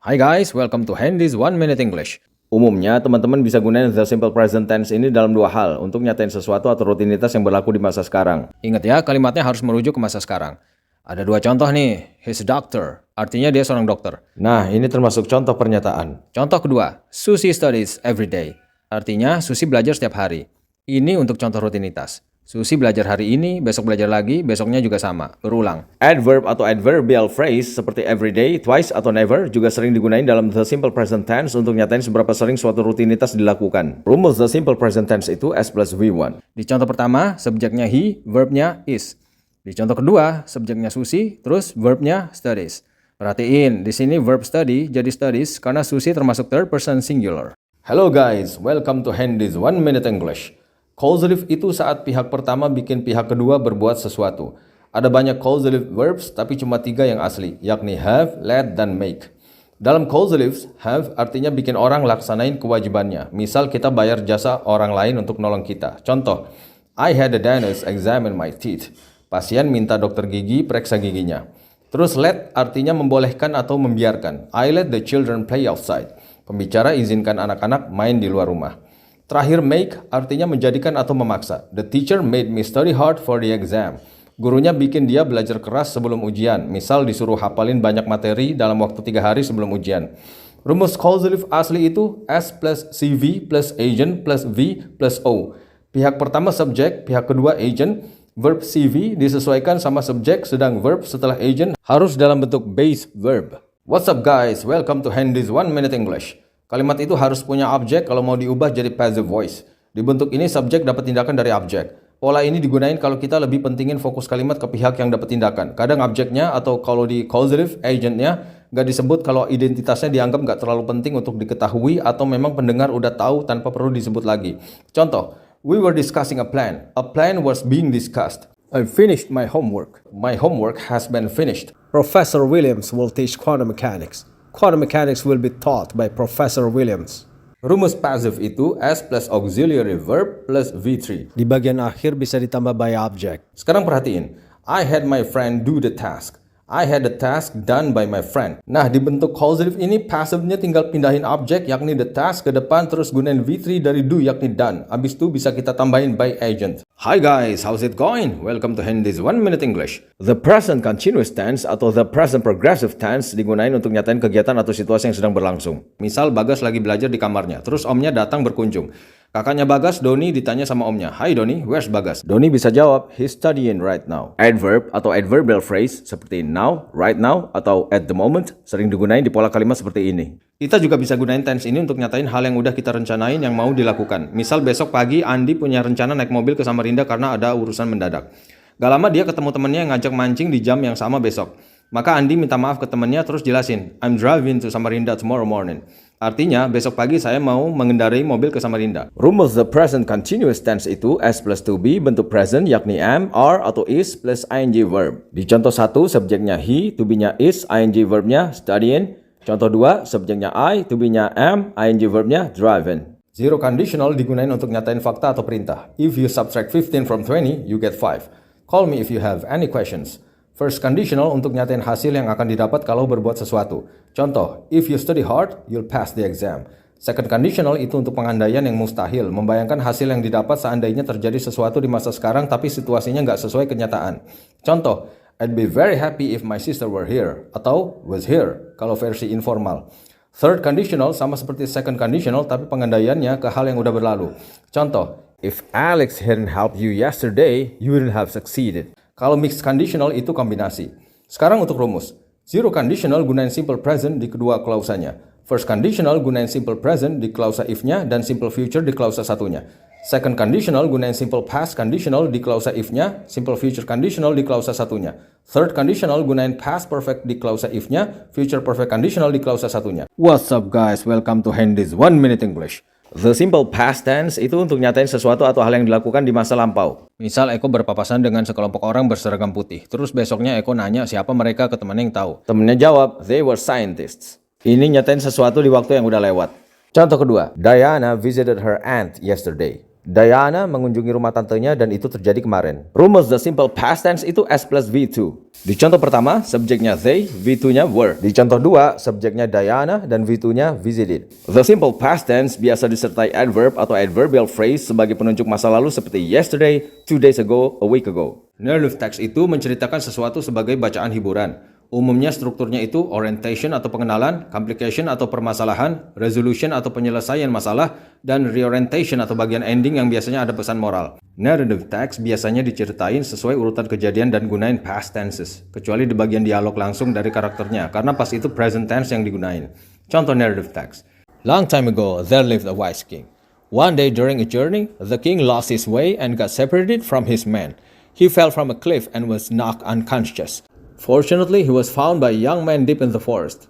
Hi guys, welcome to Handy's 1 Minute English. Umumnya, teman-teman bisa gunain the simple present tense ini dalam dua hal untuk nyatain sesuatu atau rutinitas yang berlaku di masa sekarang. Ingat ya, kalimatnya harus merujuk ke masa sekarang. Ada dua contoh nih, he's a doctor, artinya dia seorang dokter. Nah, ini termasuk contoh pernyataan. Contoh kedua, Susie studies every day, artinya Susie belajar setiap hari. Ini untuk contoh rutinitas. Susie belajar hari ini, besok belajar lagi, besoknya juga sama, berulang. Adverb atau adverbial phrase seperti everyday, twice, atau never juga sering digunakan dalam the simple present tense untuk nyatain seberapa sering suatu rutinitas dilakukan. Rumus the simple present tense itu S plus V1. Di contoh pertama, subjeknya he, verbnya is. Di contoh kedua, subjeknya Susie, terus verbnya studies. Perhatiin, di sini verb study jadi studies karena Susie termasuk third person singular. Hello guys, welcome to Handy's 1 Minute English. Causative itu saat pihak pertama bikin pihak kedua berbuat sesuatu. Ada banyak causative verbs, tapi cuma 3 yang asli, yakni have, let, dan make. Dalam causatives, have artinya bikin orang laksanain kewajibannya. Misal kita bayar jasa orang lain untuk nolong kita. Contoh, I had a dentist examine my teeth. Pasien minta dokter gigi periksa giginya. Terus let artinya membolehkan atau membiarkan. I let the children play outside. Pembicara izinkan anak-anak main di luar rumah. Terakhir make artinya menjadikan atau memaksa. The teacher made me study hard for the exam. Gurunya bikin dia belajar keras sebelum ujian. Misal disuruh hafalin banyak materi dalam waktu 3 hari sebelum ujian. Rumus causative asli itu S plus CV plus agent plus V plus O. Pihak pertama subjek, pihak kedua agent. Verb CV disesuaikan sama subjek, sedang verb setelah agent harus dalam bentuk base verb. What's up guys? Welcome to Handy's 1 Minute English. Kalimat itu harus punya objek kalau mau diubah jadi passive voice. Di bentuk ini subjek dapat tindakan dari objek. Pola ini digunain kalau kita lebih pentingin fokus kalimat ke pihak yang dapat tindakan. Kadang objeknya atau kalau di causative agentnya nggak disebut kalau identitasnya dianggap nggak terlalu penting untuk diketahui atau memang pendengar udah tahu tanpa perlu disebut lagi. Contoh, we were discussing a plan. A plan was being discussed. I finished my homework. My homework has been finished. Professor Williams will teach quantum mechanics. Quantum mechanics will be taught by Professor Williams. Rumus passive itu S plus auxiliary verb plus V3. Di bagian akhir bisa ditambah by object. Sekarang perhatiin. I had my friend do the task. I had the task done by my friend. Nah, di bentuk causative ini passive-nya tinggal pindahin objek yakni the task ke depan terus gunain V3 dari do yakni done. Abis itu bisa kita tambahin by agent. Hi guys, how's it going? Welcome to Handy's 1 Minute English. The present continuous tense atau the present progressive tense digunain untuk nyatain kegiatan atau situasi yang sedang berlangsung. Misal Bagas lagi belajar di kamarnya, terus omnya datang berkunjung. Kakaknya Bagas, Doni, ditanya sama omnya, "Hai Doni, where's Bagas?" Doni bisa jawab, he's studying right now. Adverb atau adverbial phrase seperti now, right now, atau at the moment sering digunain di pola kalimat seperti ini. Kita juga bisa gunain tense ini untuk nyatain hal yang udah kita rencanain yang mau dilakukan. Misal besok pagi Andi punya rencana naik mobil ke Samarinda karena ada urusan mendadak. Gak lama dia ketemu temennya yang ngajak mancing di jam yang sama besok. Maka Andi minta maaf ke temennya terus jelasin, I'm driving to Samarinda tomorrow morning. Artinya, besok pagi saya mau mengendarai mobil ke Samarinda. Rumus the present continuous tense itu S plus to be bentuk present yakni am, are, atau is plus ing verb. Di contoh 1, subjeknya he, to be-nya is, ing verbnya studying. Contoh 2, subjeknya I, to be-nya am, ing verbnya driving. Zero conditional digunain untuk nyatain fakta atau perintah. If you subtract 15 from 20, you get 5. Call me if you have any questions. First conditional untuk nyatain hasil yang akan didapat kalau berbuat sesuatu. Contoh, if you study hard, you'll pass the exam. Second conditional itu untuk pengandaian yang mustahil, membayangkan hasil yang didapat seandainya terjadi sesuatu di masa sekarang tapi situasinya nggak sesuai kenyataan. Contoh, I'd be very happy if my sister were here, atau was here, kalau versi informal. Third conditional sama seperti second conditional tapi pengandaiannya ke hal yang udah berlalu. Contoh, if Alex hadn't helped you yesterday, you wouldn't have succeeded. Kalau mixed conditional itu kombinasi. Sekarang untuk rumus. Zero conditional gunain simple present di kedua klausanya. First conditional gunain simple present di klausa if-nya dan simple future di klausa satunya. Second conditional gunain simple past conditional di klausa if-nya, simple future conditional di klausa satunya. Third conditional gunain past perfect di klausa if-nya, future perfect conditional di klausa satunya. What's up guys? Welcome to Handy's 1 Minute English. The simple past tense itu untuk nyatain sesuatu atau hal yang dilakukan di masa lampau. Misal Eko berpapasan dengan sekelompok orang berseragam putih. Terus besoknya Eko nanya siapa mereka ke temannya yang tahu. Temennya jawab, they were scientists. Ini nyatain sesuatu di waktu yang udah lewat. Contoh kedua, Diana visited her aunt yesterday. Diana mengunjungi rumah tantenya dan itu terjadi kemarin. Rumus the simple past tense itu S plus V2. Di contoh pertama, subjeknya they, V2-nya were. Di contoh 2, subjeknya Diana dan V2-nya visited. The simple past tense biasa disertai adverb atau adverbial phrase sebagai penunjuk masa lalu seperti yesterday, 2 days ago, a week ago. Narrative text itu menceritakan sesuatu sebagai bacaan hiburan. Umumnya strukturnya itu orientation atau pengenalan, complication atau permasalahan, resolution atau penyelesaian masalah, dan reorientation atau bagian ending yang biasanya ada pesan moral. Narrative text biasanya diceritain sesuai urutan kejadian dan gunain past tenses, kecuali di bagian dialog langsung dari karakternya, karena pas itu present tense yang digunain. Contoh narrative text. Long time ago, there lived a wise king. One day during a journey, the king lost his way and got separated from his men. He fell from a cliff and was knocked unconscious. Fortunately, he was found by a young man deep in the forest.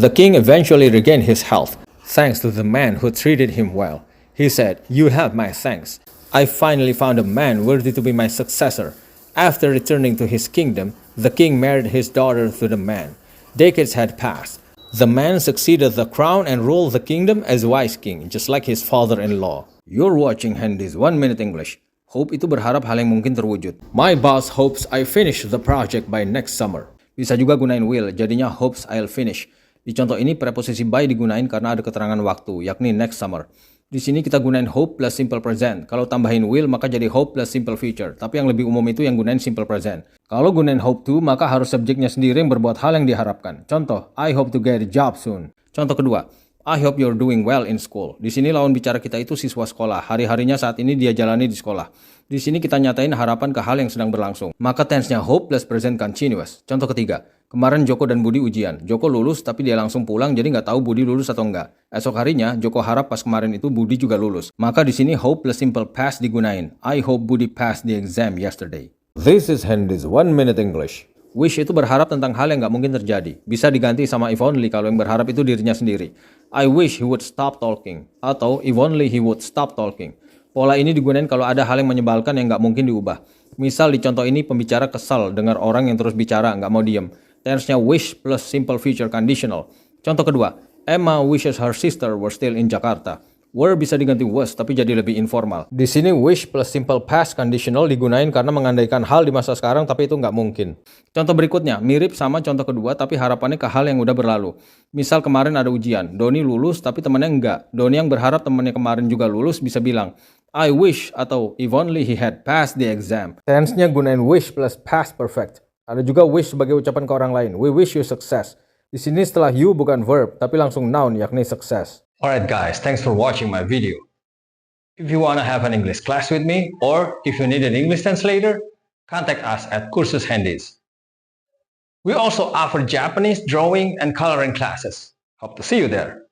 The king eventually regained his health, thanks to the man who treated him well. He said, "You have my thanks. I finally found a man worthy to be my successor." After returning to his kingdom, the king married his daughter to the man. Decades had passed. The man succeeded the crown and ruled the kingdom as wise king, just like his father-in-law. You're watching Handy's 1 Minute English. Hope itu berharap hal yang mungkin terwujud. My boss hopes I finish the project by next summer. Bisa juga gunain will, jadinya hopes I'll finish. Di contoh ini preposisi by digunain karena ada keterangan waktu, yakni next summer. Di sini kita gunain hope plus simple present. Kalau tambahin will maka jadi hope plus simple future. Tapi yang lebih umum itu yang gunain simple present. Kalau gunain hope to maka harus subjeknya sendiri yang berbuat hal yang diharapkan. Contoh, I hope to get a job soon. Contoh kedua, I hope you're doing well in school. Di sini lawan bicara kita itu siswa sekolah. Hari-harinya saat ini dia jalani di sekolah. Di sini kita nyatain harapan ke hal yang sedang berlangsung. Maka tense-nya hope plus present continuous. Contoh ketiga, kemarin Joko dan Budi ujian. Joko lulus tapi dia langsung pulang jadi nggak tahu Budi lulus atau enggak. Esok harinya Joko harap pas kemarin itu Budi juga lulus. Maka di sini hope plus simple past digunain. I hope Budi passed the exam yesterday. This is Handy's 1 Minute English. Wish itu berharap tentang hal yang nggak mungkin terjadi. Bisa diganti sama if only kalau yang berharap itu dirinya sendiri. I wish he would stop talking. Atau if only he would stop talking. Pola ini digunakan kalau ada hal yang menyebalkan yang nggak mungkin diubah. Misal di contoh ini pembicara kesal dengar orang yang terus bicara, nggak mau diem. Tense-nya wish plus simple future conditional. Contoh kedua, Emma wishes her sister were still in Jakarta. Were bisa diganti was tapi jadi lebih informal. Di sini wish plus simple past conditional digunain karena mengandaikan hal di masa sekarang tapi itu nggak mungkin. Contoh berikutnya, mirip sama contoh kedua tapi harapannya ke hal yang udah berlalu. Misal kemarin ada ujian, Doni lulus tapi temannya enggak. Doni yang berharap temannya kemarin juga lulus bisa bilang, I wish atau if only he had passed the exam. Tense-nya gunain wish plus past perfect. Ada juga wish sebagai ucapan ke orang lain. We wish you success. Di sini setelah you bukan verb tapi langsung noun yakni success. Alright guys, thanks for watching my video. If you want to have an English class with me or if you need an English translator, contact us at Kursus Handys. We also offer Japanese drawing and coloring classes. Hope to see you there.